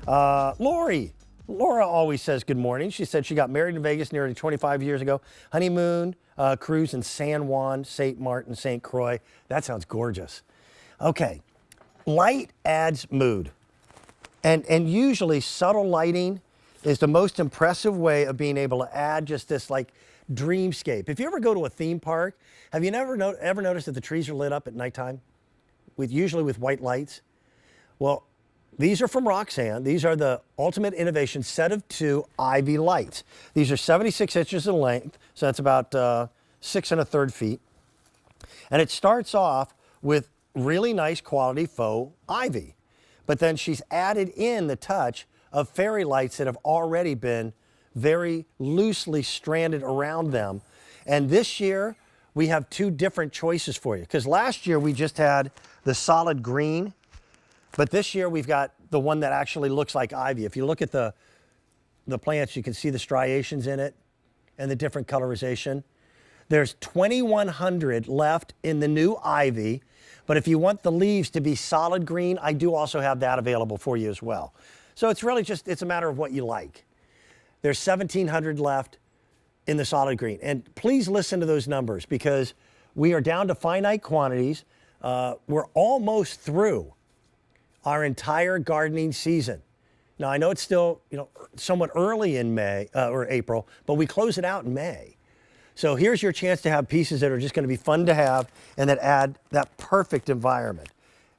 Lori. Laura always says good morning. She said she got married in Vegas nearly 25 years ago. Honeymoon cruise in San Juan, St. Martin, St. Croix. That sounds gorgeous. Okay, light adds mood. And usually subtle lighting is the most impressive way of being able to add just this like dreamscape. If you ever go to a theme park, have you ever noticed that the trees are lit up at nighttime usually with white lights? Well, these are from Roxanne. These are the Ultimate Innovation set of 2 Ivy lights. These are 76 inches in length, so that's about 6 1/3 feet. And it starts off with really nice quality faux ivy. But then she's added in the touch of fairy lights that have already been very loosely stranded around them. And this year, we have 2 different choices for you. Because last year, we just had the solid green. But this year, we've got the one that actually looks like ivy. If you look at the plants, you can see the striations in it and the different colorization. There's 2,100 left in the new ivy. But if you want the leaves to be solid green, I do also have that available for you as well. So it's really just, it's a matter of what you like. There's 1,700 left in the solid green. And please listen to those numbers because we are down to finite quantities. We're almost through our entire gardening season. Now, I know it's still, somewhat early in May or April, but we close it out in May. So here's your chance to have pieces that are just going to be fun to have and that add that perfect environment.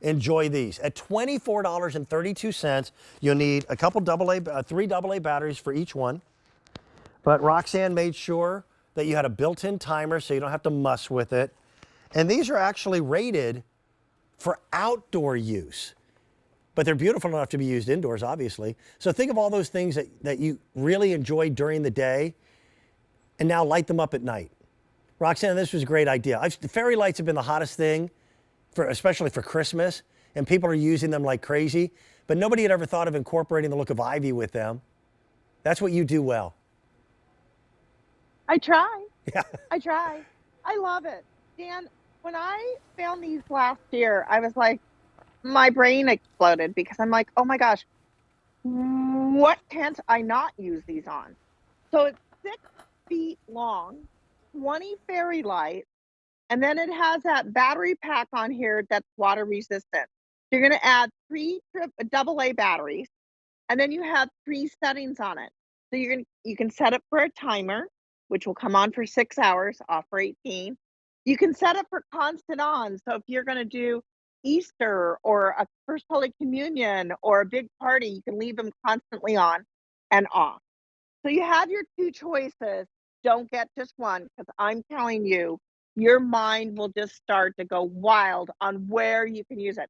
Enjoy these. At $24.32, you'll need a couple three AA batteries for each one. But Roxanne made sure that you had a built-in timer so you don't have to muss with it. And these are actually rated for outdoor use. But they're beautiful enough to be used indoors, obviously. So think of all those things that you really enjoy during the day and now light them up at night. Roxanne, this was a great idea. The fairy lights have been the hottest thing, especially for Christmas, and people are using them like crazy. But nobody had ever thought of incorporating the look of ivy with them. That's what you do well. I try. Yeah. I try. I love it. Dan, when I found these last year, I was like, my brain exploded because I'm like, oh my gosh, what can't I not use these on? So it's 6 feet long, 20 fairy lights, and then it has that battery pack on here that's water resistant. You're going to add 3 AA batteries, and then you have 3 settings on it. So you can set it for a timer, which will come on for 6 hours, off for 18. You can set it for constant on. So if you're going to do Easter or a First Holy Communion or a big party, you can leave them constantly on and off. So you have your 2 choices. Don't get just one because I'm telling you, your mind will just start to go wild on where you can use it.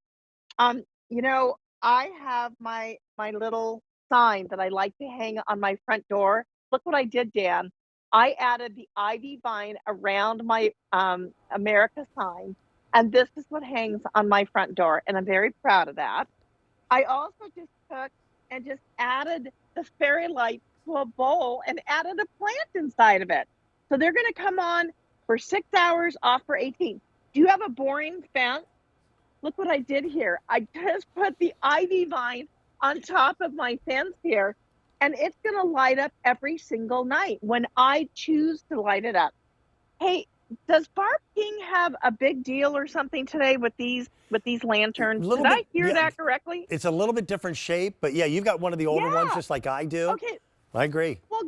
I have my little sign that I like to hang on my front door. Look what I did, Dan. I added the ivy vine around my America sign, and this is what hangs on my front door, and I'm very proud of that. I also just took and just added the fairy light to a bowl and added a plant inside of it. So they're going to come on for 6 hours, off for 18. Do you have a boring fence? Look what I did here. I just put the ivy vine on top of my fence here, and it's going to light up every single night when I choose to light it up. Hey, does Barb King have a big deal or something today with these lanterns? Did I hear that correctly? It's a little bit different shape, but yeah, you've got one of the older ones just like I do. Okay. I agree. Well,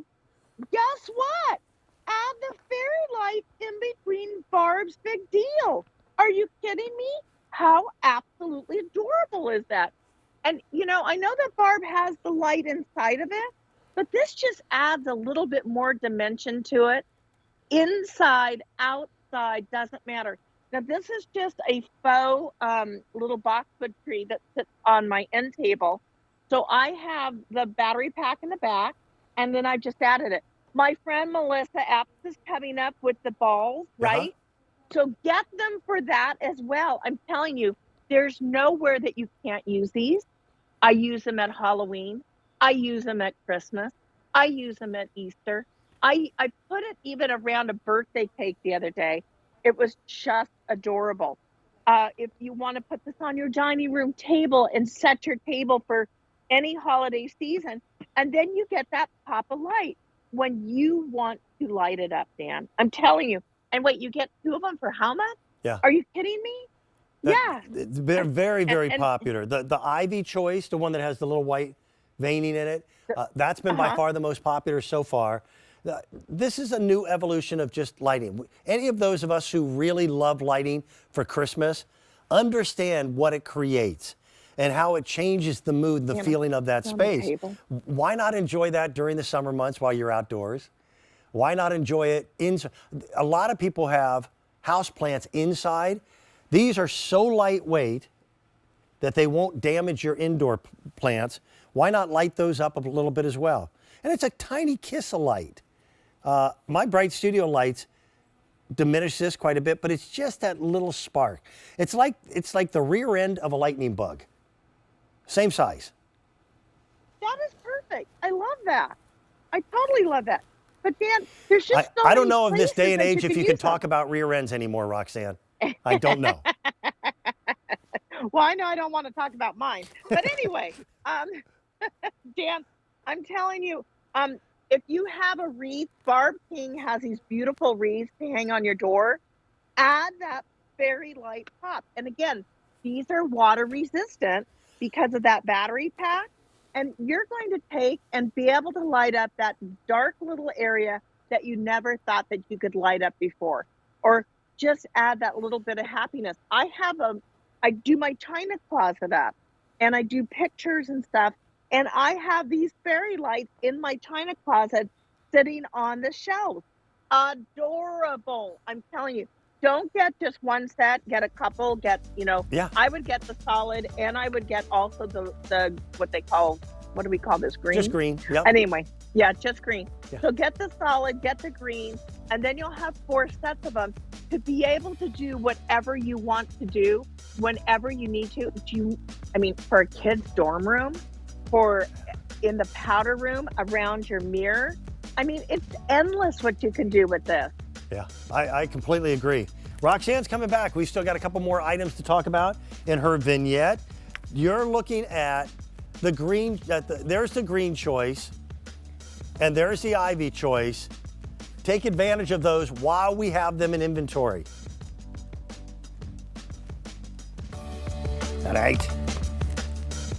guess what? Add the fairy light in between Barb's big deal. Are you kidding me? How absolutely adorable is that? And, I know that Barb has the light inside of it, but this just adds a little bit more dimension to it. Inside, outside, doesn't matter. Now, this is just a faux little boxwood tree that sits on my end table. So I have the battery pack in the back, and then I just added it. My friend Melissa Epps is coming up with the balls, right? So get them for that as well. I'm telling you, there's nowhere that you can't use these. I use them at Halloween. I use them at Christmas. I use them at Easter. I put it even around a birthday cake the other day. It was just adorable. If you want to put this on your dining room table and set your table for any holiday season. And then you get that pop of light when you want to light it up, Dan. I'm telling you. And wait, you get 2 of them for how much? Yeah. Are you kidding me? Yeah. They're very, And, very and popular. The Ivy choice, the one that has the little white veining in it, that's been by far the most popular so far. This is a new evolution of just lighting. Any of those of us who really love lighting for Christmas understand what it creates and how it changes the mood, the feeling of that space. Why not enjoy that during the summer months while you're outdoors? Why not enjoy it inside? A lot of people have house plants inside. These are so lightweight that they won't damage your indoor plants. Why not light those up a little bit as well? And it's a tiny kiss of light. My Bright Studio lights diminish this quite a bit, but it's just that little spark. It's like the rear end of a lightning bug. Same size. that is perfect. I love that. I totally love that. But Dan, there's just so I don't many know in this day and places age that if you use can them. talk about rear ends anymore, Roxanne. I don't know. Well, I know I don't want to talk about mine. But anyway, Dan, I'm telling you, if you have a wreath, Barb King has these beautiful wreaths to hang on your door. Add that fairy light pop. And again, these are water resistant because of that battery pack. And you're going to take and be able to light up that dark little area that you never thought that you could light up before, or just add that little bit of happiness. I do my china closet up, and I do pictures and stuff, and I have these fairy lights in my china closet sitting on the shelf. Adorable. I'm telling you. Don't get just one set, get a couple, Yeah. I would get the solid, and I would get also the what do we call this, green? Just green, yep. Anyway, yeah, just green. Yeah. So get the solid, get the green, and then you'll have 4 sets of them to be able to do whatever you want to do whenever you need to. For a kid's dorm room, in the powder room, around your mirror. It's endless what you can do with this. Yeah, I completely agree. Roxanne's coming back. We've still got a couple more items to talk about in her vignette. You're looking at the green, there's the green choice, and there's the ivy choice. Take advantage of those while we have them in inventory. All right.